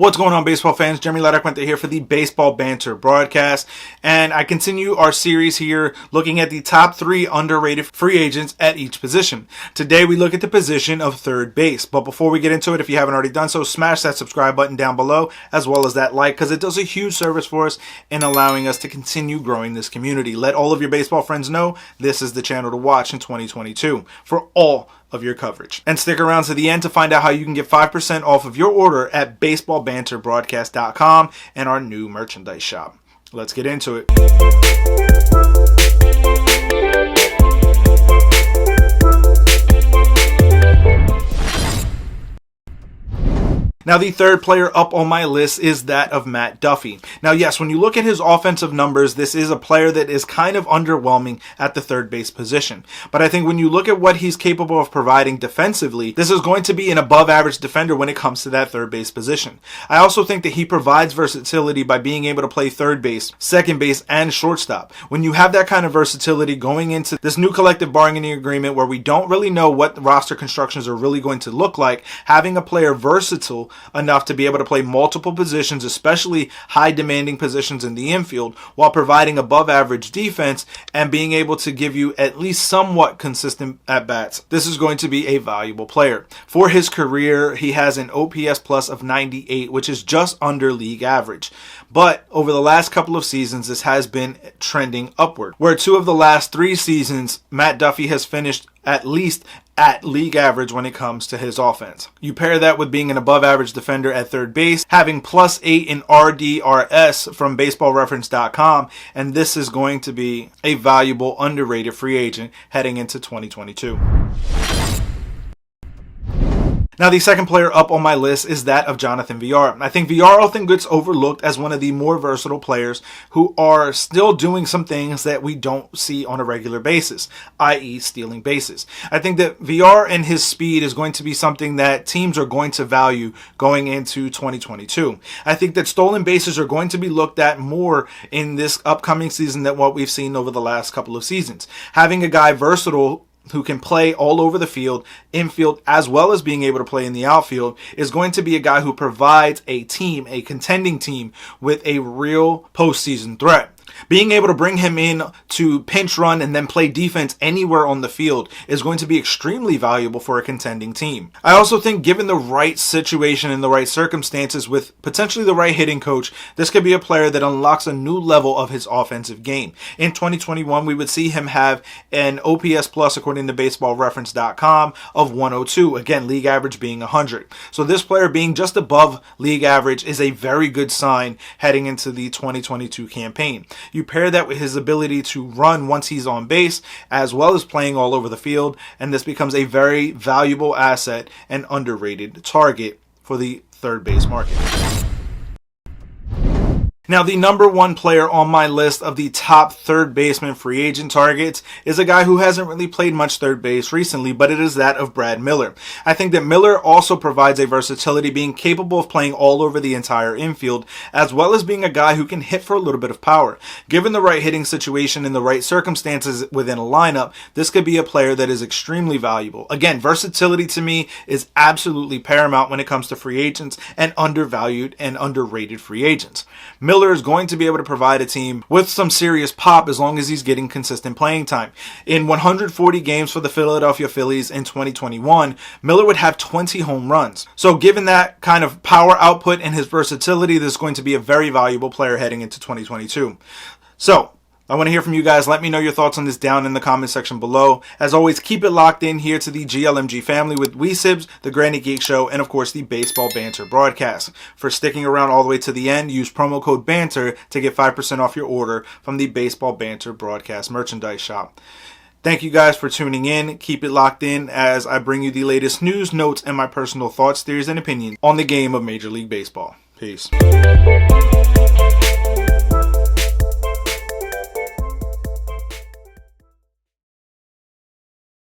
What's going on, baseball fans? Jeremy Laracuente here for the Baseball Banter Broadcast, and I continue our series here looking at the top 3 underrated free agents at each position. Today we look at the position of third base, but before we get into it, if you haven't already done so, smash that subscribe button down below as well as that like, because it does a huge service for us in allowing us to continue growing this community. Let all of your baseball friends know this is the channel to watch in 2022 for all of your coverage. And stick around to the end to find out how you can get 5% off of your order at baseballbanterbroadcast.com and our new merchandise shop. Let's get into it. Now, the third player up on my list is that of Matt Duffy. Now, yes, when you look at his offensive numbers, this is a player that is kind of underwhelming at the third base position. But I think when you look at what he's capable of providing defensively, this is going to be an above average defender when it comes to that third base position. I also think that he provides versatility by being able to play third base, second base, and shortstop. When you have that kind of versatility going into this new collective bargaining agreement where we don't really know what the roster constructions are really going to look like, having a player versatile enough to be able to play multiple positions, especially high demanding positions in the infield, while providing above average defense and being able to give you at least somewhat consistent at bats. This is going to be a valuable player. For his career, he has an OPS plus of 98, which is just under league average. But over the last couple of seasons, this has been trending upward, where 2 of the last 3 seasons, Matt Duffy has finished at least at league average when it comes to his offense. You pair that with being an above average defender at third base, having +8 in RDRS from baseballreference.com, and this is going to be a valuable, underrated free agent heading into 2022. Now, the second player up on my list is that of Jonathan Villar. I think Villar often gets overlooked as one of the more versatile players who are still doing some things that we don't see on a regular basis, i.e. stealing bases. I think that Villar and his speed is going to be something that teams are going to value going into 2022. I think that stolen bases are going to be looked at more in this upcoming season than what we've seen over the last couple of seasons. Having a guy versatile who can play all over the field, infield, as well as being able to play in the outfield, is going to be a guy who provides a team, a contending team, with a real postseason threat. Being able to bring him in to pinch run and then play defense anywhere on the field is going to be extremely valuable for a contending team. I also think given the right situation and the right circumstances with potentially the right hitting coach, this could be a player that unlocks a new level of his offensive game. In 2021, we would see him have an OPS plus, according to baseballreference.com, of 102. Again, league average being 100. So this player being just above league average is a very good sign heading into the 2022 campaign. You pair that with his ability to run once he's on base, as well as playing all over the field, and this becomes a very valuable asset and underrated target for the third base market. Now, the number 1 player on my list of the top third baseman free agent targets is a guy who hasn't really played much third base recently, but it is that of Brad Miller. I think that Miller also provides a versatility, being capable of playing all over the entire infield, as well as being a guy who can hit for a little bit of power. Given the right hitting situation and the right circumstances within a lineup, this could be a player that is extremely valuable. Again, versatility to me is absolutely paramount when it comes to free agents and undervalued and underrated free agents. Miller is going to be able to provide a team with some serious pop as long as he's getting consistent playing time. In 140 games for the Philadelphia Phillies in 2021, Miller would have 20 home runs. So given that kind of power output and his versatility, this is going to be a very valuable player heading into 2022. So I want to hear from you guys. Let me know your thoughts on this down in the comment section below. As always, keep it locked in here to the GLMG family with WeSibs, the Granny Geek Show, and of course the Baseball Banter Broadcast. For sticking around all the way to the end, use promo code BANTER to get 5% off your order from the Baseball Banter Broadcast merchandise shop. Thank you guys for tuning in. Keep it locked in as I bring you the latest news, notes, and my personal thoughts, theories, and opinions on the game of Major League Baseball. Peace.